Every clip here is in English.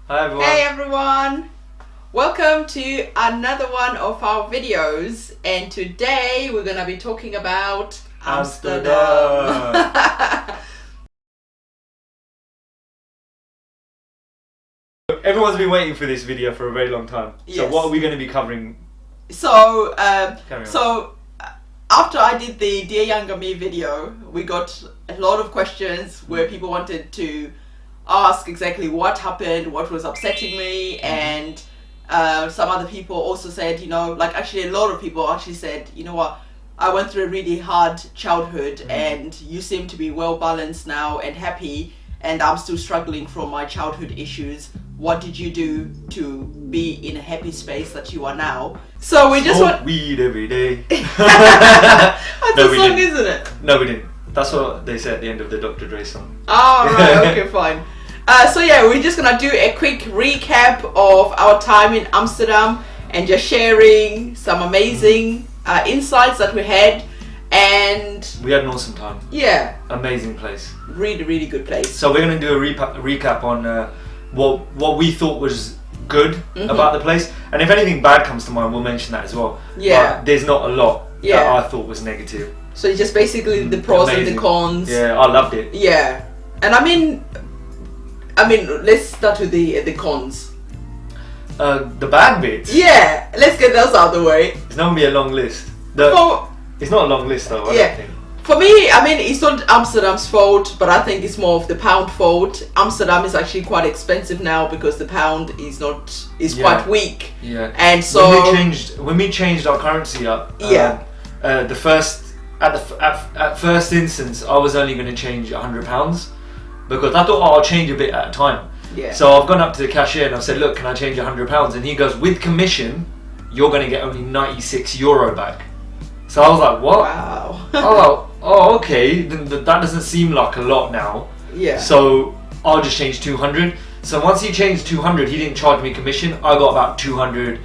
Hi everyone. Hey everyone! Welcome to another one of our videos, and today we're gonna be talking about Amsterdam. Everyone's been waiting for this video for a very long time. So Yes. what are we going to be covering? So, Carry on. After I did the Dear Younger Me video, we got a lot of questions where people wanted to ask exactly what happened, what was upsetting me, and some other people also said, actually a lot of people actually said, you know what, I went through a really hard childhood and you seem to be well balanced now and happy, and I'm still struggling from my childhood issues. What did you do to be in a happy space that you are now? So we just Smoke want... weed every day. That's No, a we song, didn't. isn't it? No, we didn't. That's what they said at the end of the Dr. Dre song. Oh, right, okay, fine. So yeah, we're just gonna do a quick recap of our time in Amsterdam and just sharing some amazing insights that we had, and We had an awesome time. yeah, Amazing place. really, really good place. So we're going to do a recap on what we thought was good about the place. And if anything bad comes to mind, we'll mention that as well. Yeah. But there's not a lot Yeah. that I thought was negative. So it's just basically the pros and Amazing. the cons. Yeah, I loved it. Yeah. And I mean, let's start with the cons. The bad bits. Yeah, let's get those out of the way. It's not going to be a long list. It's not a long list though, I Yeah. don't think. For me, it's not Amsterdam's fault, but I think it's more of the pound fault. Amsterdam is actually quite expensive now because the pound is quite weak. Yeah. And so when we changed our currency up, Yeah. at first instance, I was only going to change £100 because I thought, I'll change a bit at a time. Yeah. So I've gone up to the cashier and I've said, look, can I change £100? And he goes, with commission, you're going to get only €96 back. So I was like, what? Wow. Oh, okay. Then that doesn't seem like a lot now. Yeah. So I'll just change 200. So once he changed 200, he didn't charge me commission. I got about €200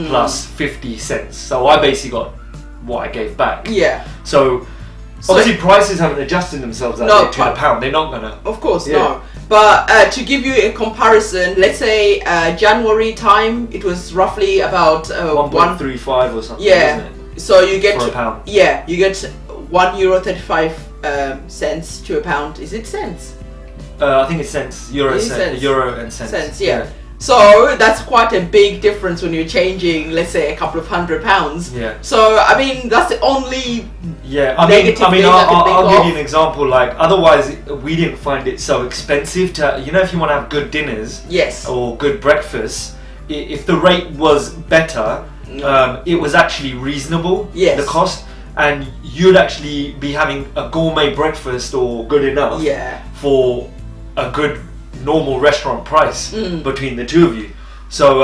plus 50 cents. So I basically got what I gave back. Yeah. So obviously prices haven't adjusted themselves to the pound. They're not gonna. Of course, Yeah. no. But to give you a comparison, let's say January time, it was roughly about 1.35 or something. Yeah. Isn't it? So you get For a pound. Yeah, you get €1.35 cents to a pound. Is it cents? I think it's cents. Euro Cents. and cents. Cents, yeah. So that's quite a big difference when you're changing, let's say, a couple of £100. Yeah. So that's the only Yeah, negative thing I can I'll think give you an example. Like, otherwise, we didn't find it so expensive to. If you want to have good dinners, Yes. or good breakfast, if the rate was better, it was actually reasonable. Yes. The cost, and you'd actually be having a gourmet breakfast or good enough. Yeah. For a good normal restaurant price between the two of you. So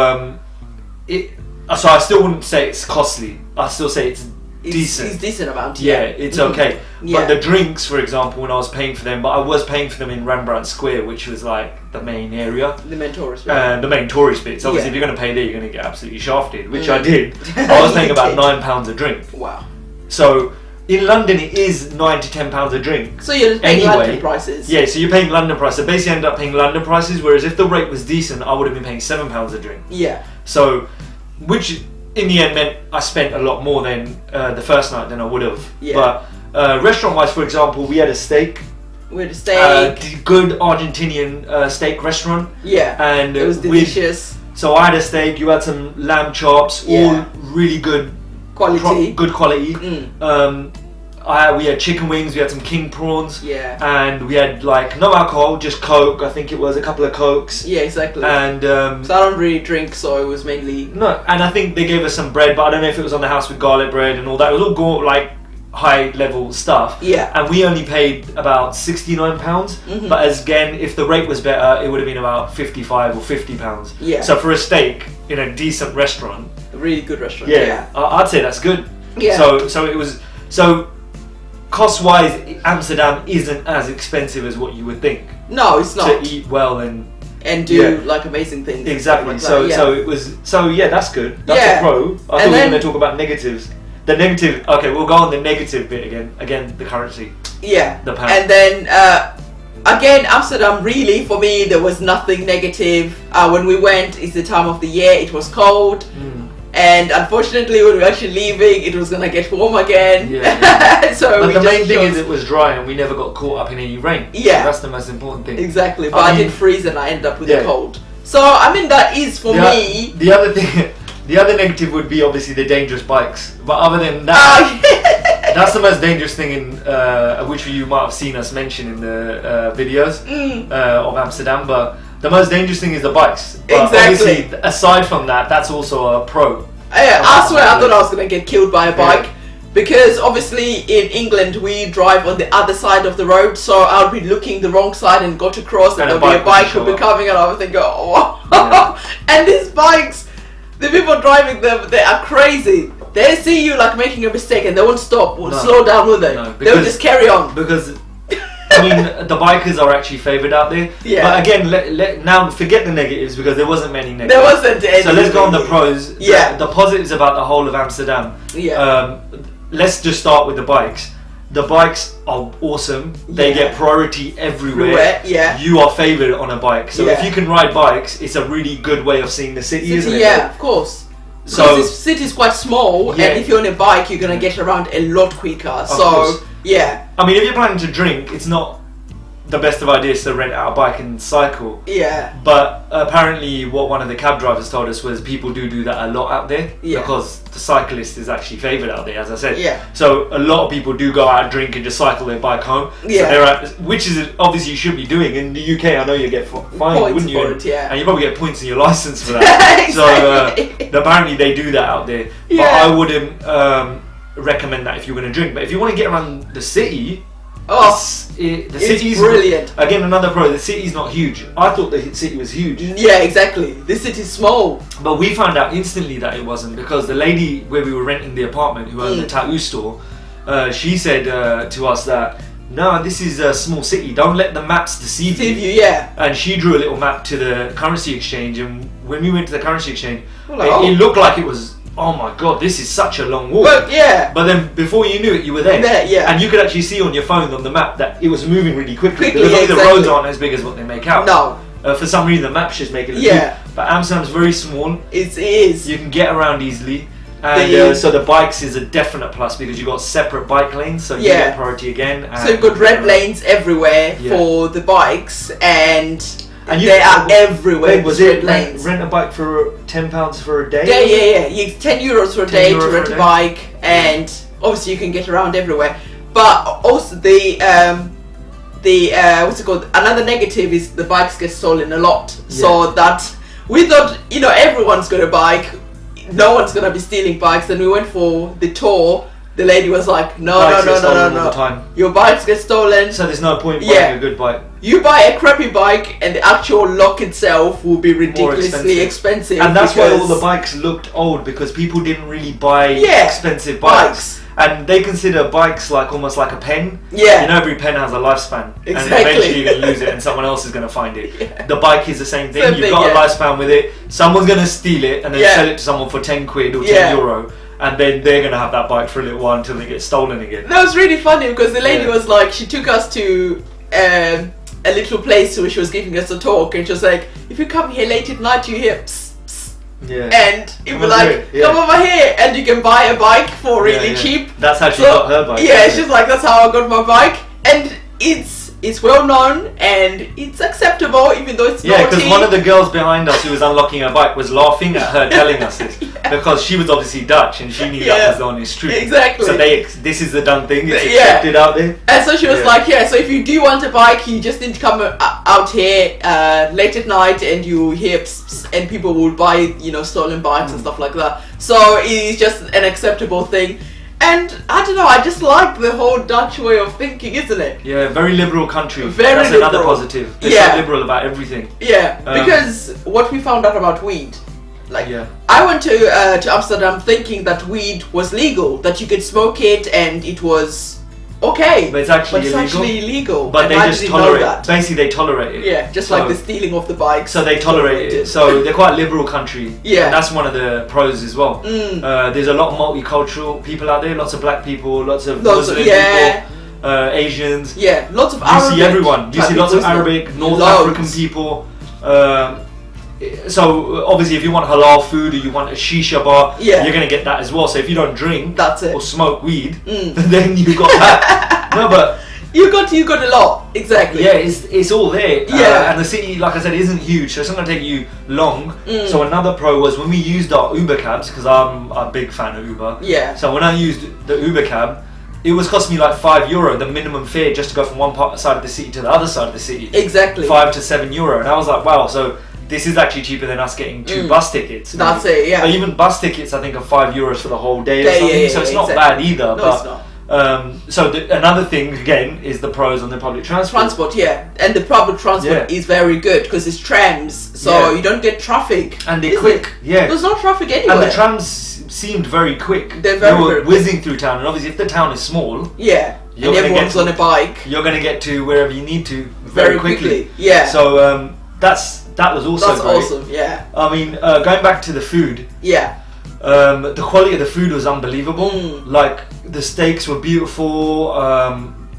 so I still wouldn't say it's costly. I still say it's decent. It's decent amount. Yeah, it's okay. Yeah. But the drinks, for example, when I was paying for them, but I was paying for them in Rembrandt Square, which was like the main area. The main tourist. And the main tourist bits. Obviously, Yeah. if you're going to pay there, you're going to get absolutely shafted, which I did. I was paying You about did. £9 a drink. Wow. So in London, it is £9 to £10 a drink. So you're paying Anyway, London prices. Yeah, so you're paying London prices. So basically, I ended up paying London prices. Whereas if the rate was decent, I would have been paying £7 a drink. Yeah. So, which in the end meant I spent a lot more than the first night than I would have. Yeah. But restaurant-wise, for example, we had a steak. With a steak. Good Argentinian steak restaurant. Yeah. And It was delicious. So I had a steak. You had some lamb chops. Yeah. All really good Quality. good quality. We had chicken wings, we had some king prawns, Yeah. and we had like no alcohol, just Coke. I think it was a couple of Cokes, Yeah, exactly. and So I don't really drink, so it was mainly... no, and I think they gave us some bread, but I don't know if it was on the house with garlic bread and all that. It was all like high level stuff. Yeah. And we only paid about £69. But again, if the rate was better, it would have been about £55 or £50. Yeah. So for a steak in a decent restaurant, A really good restaurant. yeah, I'd say that's good. Yeah. So it was cost-wise, Amsterdam isn't as expensive as what you would think No, it's not. to eat well and do Yeah. like amazing things. exactly. Like So that, yeah. so it was. So yeah, that's good. That's Yeah. a pro. I And thought we were then- going to talk about negatives. The negative. Okay, we'll go on the negative bit again. Again, the currency. Yeah. The pound. And then again, Amsterdam, really, for me, there was nothing negative. When we went, it's the time of the year, it was cold. And unfortunately, when we were actually leaving, it was going to get warm again. Yeah. So but the main thing is it was dry and we never got caught up in any rain. Yeah. So that's the most important thing. Exactly. But I did freeze and I ended up with a cold. So, I mean, that is for me... The other thing... The other negative would be obviously the dangerous bikes. But other than that... That's the most dangerous thing in which you might have seen us mention in the videos of Amsterdam. But the most dangerous thing is the bikes. But obviously, aside from that, that's also a pro. I swear, I thought I was going to get killed by a bike. Because obviously in England we drive on the other side of the road, so I'll be looking the wrong side and got to cross, and there'll be a bike will be coming, and I'll think, oh. And these bikes, the people driving them, they are crazy. They see you like making a mistake and they won't stop or slow down with it. No, they'll just carry on. Because I mean, the bikers are actually favoured out there. Yeah. But again, now forget the negatives because there wasn't many negatives. There wasn't any. So let's go on the pros. Yeah. The positives about the whole of Amsterdam. Yeah. Let's just start with the bikes. The bikes are awesome. They get priority everywhere. Yeah. You are favoured on a bike. So if you can ride bikes, it's a really good way of seeing the city, isn't it? Yeah, of course. So this city is quite small, and if you're on a bike, you're gonna get around a lot quicker. So yeah. I mean, if you're planning to drink, it's not the best of ideas to rent out a bike and cycle. Yeah. But apparently, what one of the cab drivers told us was people do that a lot out there because the cyclist is actually favoured out there, as I said. Yeah. So a lot of people do go out and drink and just cycle their bike home. Yeah. So which is obviously you should be doing. In the UK, I know you get fined, wouldn't you? And you probably get points in your license for that. Exactly. So apparently they do that out there. But I wouldn't recommend that if you're going to drink. But if you want to get around the city. The city's brilliant. Again, another pro. The city's not huge. I thought the city was huge. Yeah, exactly. This city's small. But we found out instantly that it wasn't because the lady where we were renting the apartment, who owned the tattoo store, she said to us that no, this is a small city. Don't let the maps deceive you. Yeah. And she drew a little map to the currency exchange, and when we went to the currency exchange, it looked like it was. Oh my god, this is such a long walk. But then before you knew it, you were there. And you could actually see on your phone on the map that it was moving really quickly. Because the roads aren't as big as what they make out. No. For some reason, the maps just make it look big. But Amsterdam's very small. It is. You can get around easily. And so the bikes is a definite plus because you've got separate bike lanes, so you get priority again. And so you've got red lanes everywhere for the bikes, and they are everywhere. Was it rent a bike for £10 for a day? Yeah. You €10 for a day to rent a bike, and obviously you can get around everywhere. But also the what's it called? Another negative is the bikes get stolen a lot. So that we thought everyone's got a bike, no one's gonna be stealing bikes. Then we went for the tour. The lady was like, no. Your bikes get stolen. So there's no point buying a good bike. You buy a crappy bike and the actual lock itself will be ridiculously expensive. And that's why all the bikes looked old, because people didn't really buy expensive bikes. And they consider bikes like almost like a pen. Yeah. Every pen has a lifespan. Exactly. And eventually you're going to lose it and someone else is going to find it. The bike is the same thing. You've got a lifespan with it. Someone's going to steal it and then sell it to someone for 10 quid or €10. And then they're going to have that bike for a little while until they get stolen again. That was really funny because the lady was like, she took us to a little place where she was giving us a talk, and she was like, if you come here late at night, you hear psst, psst. And it was like, come over here and you can buy a bike for really cheap. That's how she got her bike. Yeah, she's like, that's how I got my bike. And it's well known and it's acceptable, even though it's naughty. Because one of the girls behind us who was unlocking her bike was laughing at her telling us this. Because she was obviously Dutch and she knew that was the honest truth. Exactly. So this is the done thing, it's accepted out there. And so she was like, so if you do want a bike, you just need to come out here late at night and you hear psst, and people will buy, stolen bikes and stuff like that. So it's just an acceptable thing. And I don't know, I just like the whole Dutch way of thinking, isn't it? Yeah, very liberal country. Very That's liberal. Another positive. They're so liberal about everything. Yeah, because what we found out about weed, I went to Amsterdam thinking that weed was legal, that you could smoke it and it was okay. But it's actually illegal. But they just tolerate it. Basically, they tolerate it. Yeah, just like the stealing of the bikes. So they tolerate it. So they're quite a liberal country. Yeah. And that's one of the pros as well. There's a lot of multicultural people out there, lots of black people, lots of Muslim people. Asians. Yeah, lots of You Arabic. see everyone. You see lots of Arabic, North African people. So obviously, if you want halal food or you want a shisha bar, you're gonna get that as well. So if you don't drink or smoke weed, then you got that. No, but you got a lot, exactly. Yeah, it's all there. Yeah, and the city, like I said, isn't huge, so it's not gonna take you long. So another pro was when we used our Uber cabs, because I'm a big fan of Uber. Yeah. So when I used the Uber cab, it was costing me like €5, the minimum fare, just to go from one side of the city to the other side of the city. Exactly. €5 to €7, and I was like, wow. So this is actually cheaper than us getting 2 bus tickets. That's it, yeah. But even bus tickets, I think, are €5 for the whole day or something. So it's not bad either. No, but, it's not. So another thing again is the pros on the public transport. And the public transport is very good because it's trams, so you don't get traffic. And they're quick. Yeah. There's no traffic anywhere. And the trams seemed very quick. They were whizzing through town, and obviously if the town is small, and everyone's on a bike, you're going to get to wherever you need to very quickly. Yeah. So that was also great. Awesome. Yeah. I mean, going back to the food. Yeah. The quality of the food was unbelievable. Like the steaks were beautiful.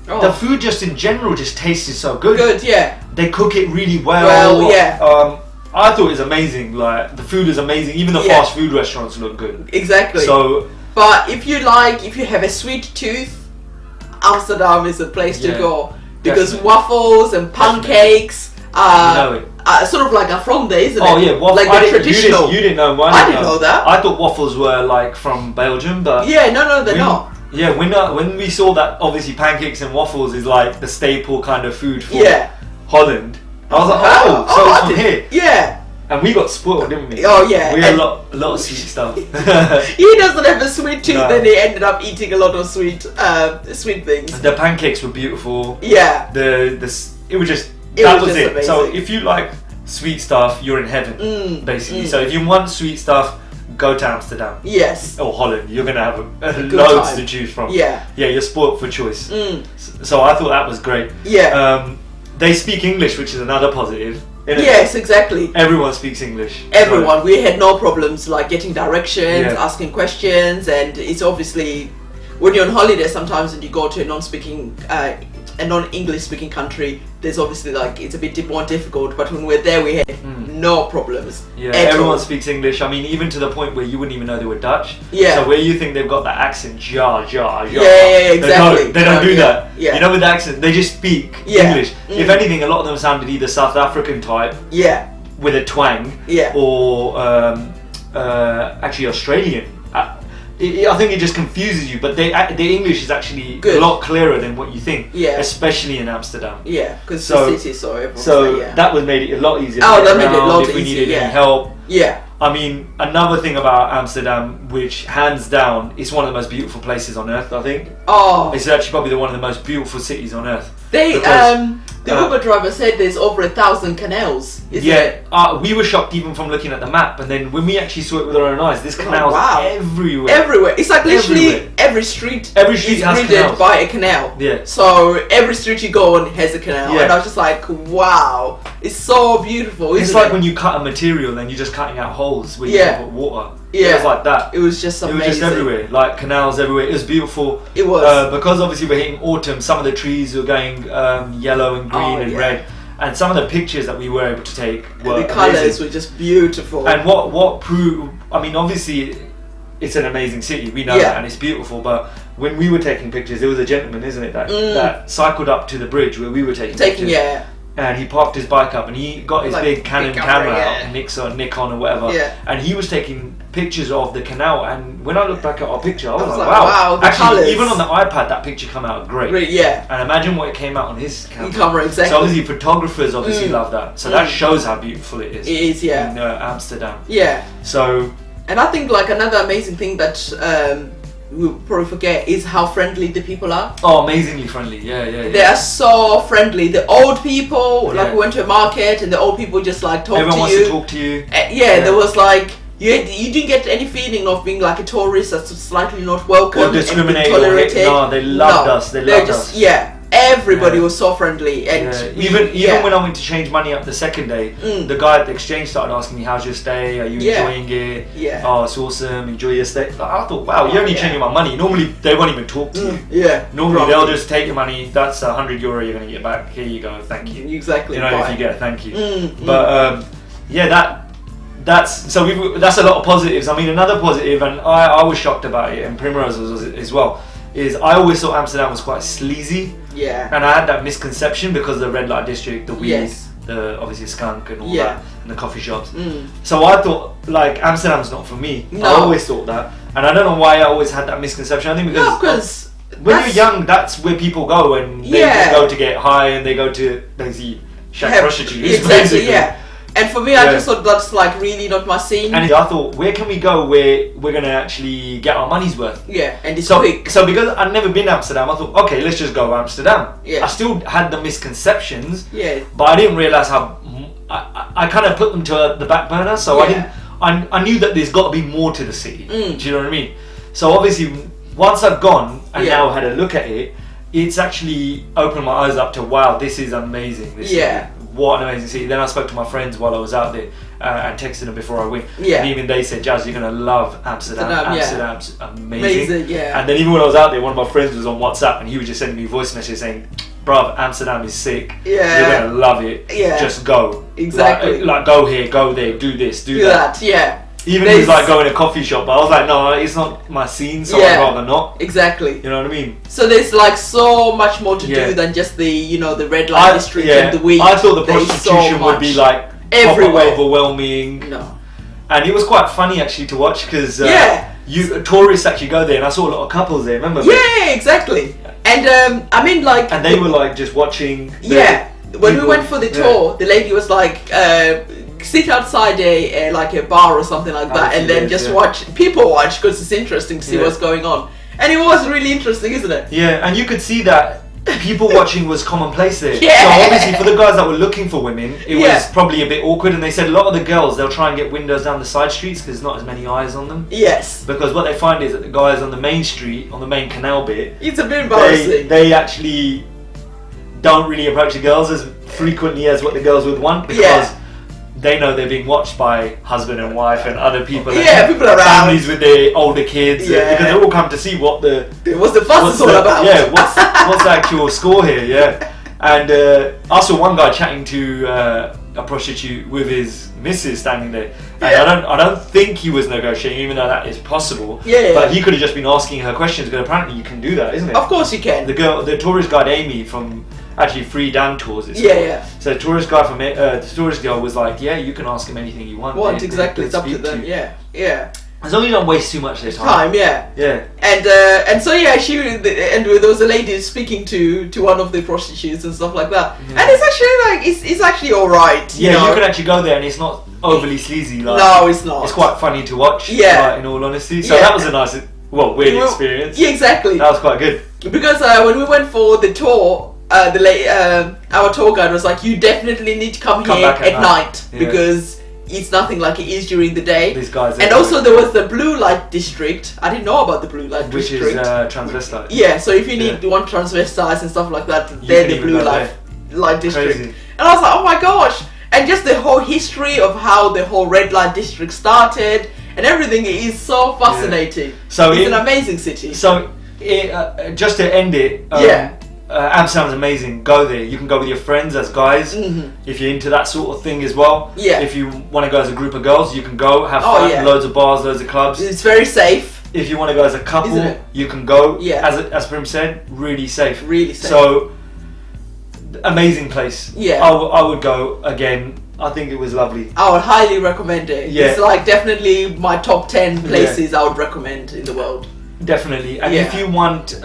The food just in general just tasted so good. Good, yeah. They cook it really well. Well, yeah. I thought it was amazing. Like the food is amazing. Even the fast food restaurants look good. Exactly. So, but if you have a sweet tooth, Amsterdam is a place to go because waffles and pancakes sort of like are from there, isn't it? Oh yeah, waffles. Like the traditional. You didn't know. I didn't know that. I thought waffles were like from Belgium, but no, they're not. Yeah, when we saw that, obviously pancakes and waffles is like the staple kind of food for Holland. I was like, so it's from here. Yeah. And we got spoiled, didn't we? Oh yeah. We had a lot of sweet stuff. He doesn't have a sweet tooth, then he ended up eating a lot of sweet things. The pancakes were beautiful. Yeah. It was just amazing. So if you like sweet stuff, you're in heaven, basically. So if you want sweet stuff, go to Amsterdam. Yes. Or Holland. You're gonna have loads to choose from. Yeah. Yeah, you're spoilt for choice. So I thought that was great. Yeah. They speak English, which is another positive. Yes, exactly. Everyone speaks English. Everyone. So. We had no problems like getting directions, asking questions, and it's obviously when you're on holiday sometimes and you go to a non-English speaking country, there's obviously like it's a bit more difficult. But when we're there, we had no problems. Yeah, everyone speaks English. I mean, even to the point where you wouldn't even know they were Dutch. Yeah. So where you think they've got that accent, ja. Yeah, exactly. They don't do that. Yeah. You know, with the accent, they just speak English. If anything, a lot of them sounded either South African type. Yeah. With a twang. Yeah. Or actually Australian. I think it just confuses you, but the English is actually a lot clearer than what you think. Yeah. Especially in Amsterdam. Yeah, because the city, that would made it a lot easier. That made it a lot if we easier, needed any help. Yeah. I mean, another thing about Amsterdam, which hands down is one of the most beautiful places on earth, I think. Oh. It's actually probably one of the most beautiful cities on earth. The Uber driver said there's over 1,000 canals. We were shocked even from looking at the map, and then when we actually saw it with our own eyes, there's canals everywhere. Everywhere. It's like literally every street is gridded by a canal. Yeah. So every street you go on has a canal, and I was just like, wow, it's so beautiful. It's like when you cut a material, then you're just cutting out holes where you can put water. Yeah, it was like that. It was just amazing. It was just everywhere, like canals everywhere. It was beautiful. It was because obviously we're hitting autumn. Some of the trees were going yellow and green and red, and some of the pictures that we were able to take were the colours were just beautiful. And what proved? I mean, obviously, it's an amazing city. We know that, and it's beautiful. But when we were taking pictures, there was a gentleman, isn't it, that cycled up to the bridge where we were taking pictures. And he parked his bike up and he got his big Canon camera out, Nikon or whatever, and he was taking pictures of the canal. And when I look back at our picture, I was like, wow, the actually, colours. even on the iPad, that picture came out great. And imagine what it came out on his camera. Exactly. So obviously, photographers obviously love that. So that shows how beautiful it is. It is, in Amsterdam. Yeah. So. And I think like another amazing thing that we'll probably forget is how friendly the people are. Oh, amazingly friendly. Yeah. They are so friendly. The old people, like we went to a market and the old people just like talk Everyone to you. Everyone wants to talk to you. There was like, you didn't get any feeling of being like a tourist that's slightly not welcome. Or discriminated. No, they loved us. They loved us. Yeah. everybody was so friendly, and even when I went to change money up the second day, the guy at the exchange started asking me, "How's your stay? Are you enjoying it? Yeah. Oh, it's awesome. Enjoy your stay." Like, I thought, wow, you're only changing my money. Normally they won't even talk to you. Yeah. Normally they'll just take your money. That's €100 you're gonna get back. Here you go. Thank you. Exactly. You know, if you get a thank you. But that's a lot of positives. I mean, another positive, and I was shocked about it, and Primrose was as well, is I always thought Amsterdam was quite sleazy. Yeah. And I had that misconception because of the red light district, the weed, Yes. the obviously skunk and all Yeah. that, and the coffee shops. So I thought, like, Amsterdam's not for me. No. I always thought that, and I don't know why I always had that misconception. I think because when you're young, that's where people go, and they just go to get high, and they go to basically shack prostitutes. Exactly. Basically. Yeah. And for me, I just thought that's like really not my scene. And I thought, where can we go where we're gonna actually get our money's worth? Yeah, and it's So quick. because I'd never been to Amsterdam, I thought, okay, let's just go to Amsterdam. Yeah. I still had the misconceptions. Yeah. But I didn't realize how I kind of put them to the back burner. So I knew that there's got to be more to the city. Do you know what I mean? So obviously, once I've gone and now had a look at it, it's actually opened my eyes up to, wow, this is amazing. This city. What an amazing city. Then I spoke to my friends while I was out there and texted them before I went. And even they said, Jazz, you're going to love Amsterdam. Amsterdam's amazing. And then even when I was out there, one of my friends was on WhatsApp and he was just sending me voice messages saying, bruv, Amsterdam is sick. You're going to love it. Just go. Exactly. Like go here, go there, do this, do that. Even if it's like going to a coffee shop, but I was like, no, it's not my scene, so I'd rather not. Exactly. You know what I mean? So there's like so much more to do than just the the red light district and the weed. I thought the prostitution would be like everywhere, overwhelming. No. And it was quite funny actually to watch because tourists actually go there, and I saw a lot of couples there. Remember? Yeah, exactly. And I mean, like, and they were like just watching. When we went for the tour, the lady was like, sit outside a bar or something like that, and then just watch because it's interesting to see what's going on. And it was really interesting, isn't it? Yeah, and you could see that people watching was commonplace there. Yeah. So obviously for the guys that were looking for women, it was probably a bit awkward, and they said a lot of the girls, they'll try and get windows down the side streets because there's not as many eyes on them. Yes. Because what they find is that the guys on the main street, on the main canal bit, it's a bit embarrassing. They actually don't really approach the girls as frequently as what the girls would want, because they know they're being watched by husband and wife and other people. People around. Families with their older kids. Because they all come to see what the fuss is all about. Yeah, what's the actual score here, And I saw one guy chatting to a prostitute with his missus standing there. And I don't think he was negotiating, even though that is possible. But he could have just been asking her questions, because apparently you can do that, isn't it? Of course you can. The tourist guide Amy from actually Free Down Tours. So the tourist guy from the tourist girl was like, you can ask him anything you want. Exactly, it's up to them. As long as you don't waste too much of their time. And so there was a lady speaking to one of the prostitutes and stuff like that. And it's actually it's actually alright. You can actually go there and it's not overly sleazy. No, it's not. It's quite funny to watch. In all honesty, so that was a nice, weird experience. Yeah, exactly. That was quite good. Because when we went for the tour, our tour guide was like, you definitely need to come here at night because it's nothing like it is during the day. These guys. And also there was the blue light district. I didn't know about the blue light district. Which is transvestite. Yeah, so if you want transvestites and stuff like that, they're the blue light district. Crazy. And I was like, oh my gosh. And just the whole history of how the whole red light district started and everything is so fascinating. So it's an amazing city. So just to end it, Amsterdam's amazing. Go there. You can go with your friends as guys if you're into that sort of thing as well. If you want to go as a group of girls, you can go have fun. Loads of bars, loads of clubs. It's very safe. If you want to go as a couple, you can go. As Prim said, really safe. Really safe. So amazing place. I would go again. I think it was lovely. I would highly recommend it. It's like definitely my top 10 places I would recommend in the world. Definitely. And if you want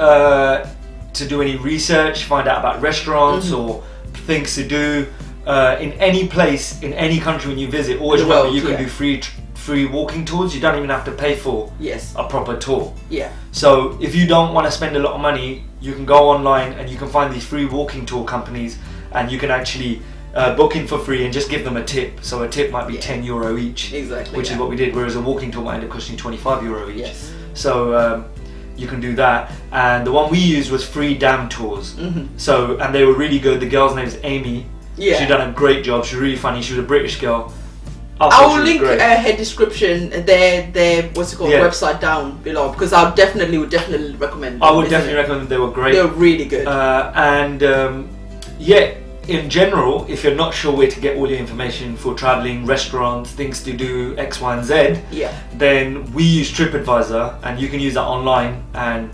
to do any research, find out about restaurants or things to do in any place, in any country when you visit, always remember you can do free walking tours. You don't even have to pay for a proper tour. So if you don't want to spend a lot of money, you can go online and you can find these free walking tour companies, and you can actually book in for free and just give them a tip. So a tip might be €10 each, which is what we did, whereas a walking tour might end up costing €25 each. So you can do that. And the one we used was free dam tours. Mm-hmm. So, and they were really good. The girl's name's Amy. Yeah. She done a great job. She's really funny. She was a British girl. I will link her description, their what's it called, website down below, because I would definitely recommend them. I would definitely recommend them. They were great. They were really good. Yeah, in general, if you're not sure where to get all your information for traveling, restaurants, things to do, X, Y, and Z, then we use TripAdvisor, and you can use that online, and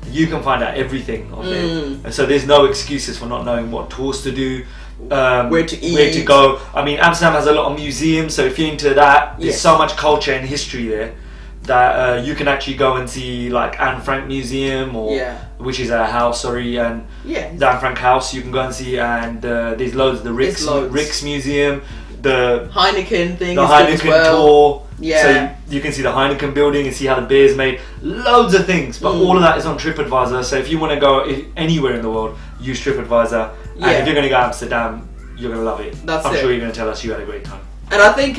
you can find out everything on there. And so there's no excuses for not knowing what tours to do. Where to eat, where to go. I mean, Amsterdam has a lot of museums, so if you're into that, there's so much culture and history there that you can actually go and see, like Anne Frank Museum, or which is a house, and the Anne Frank house you can go and see, and there's loads. The Rijks Museum, the Heineken thing, the Heineken tour. Yeah. So you can see the Heineken building and see how the beer's made. Loads of things, but all of that is on TripAdvisor. So if you want to go anywhere in the world, use TripAdvisor. And if you're going to go to Amsterdam, you're going to love it. I'm sure you're going to tell us you had a great time. And I think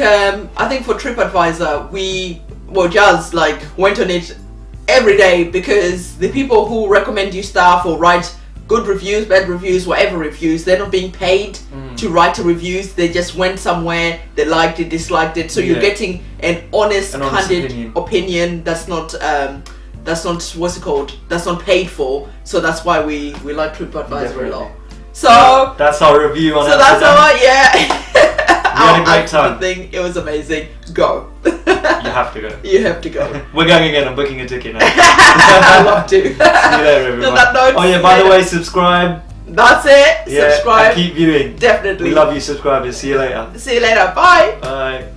for TripAdvisor, Jazz went on it every day, because the people who recommend you stuff or write good reviews, bad reviews, whatever reviews, they're not being paid to write the reviews. They just went somewhere, they liked it, disliked it. So you're getting an honest, candid opinion that's not what's it called? That's not paid for. So that's why we like TripAdvisor a lot. So that's our review on Amsterdam. That's our we had a great time. It was amazing. Go. You have to go. You have to go. We're going again. I'm booking a ticket now. I love to. See you later, everyone. By the way, subscribe. That's it. Subscribe. And keep viewing. Definitely. We love you, subscribers. See you later. See you later. Bye. Bye.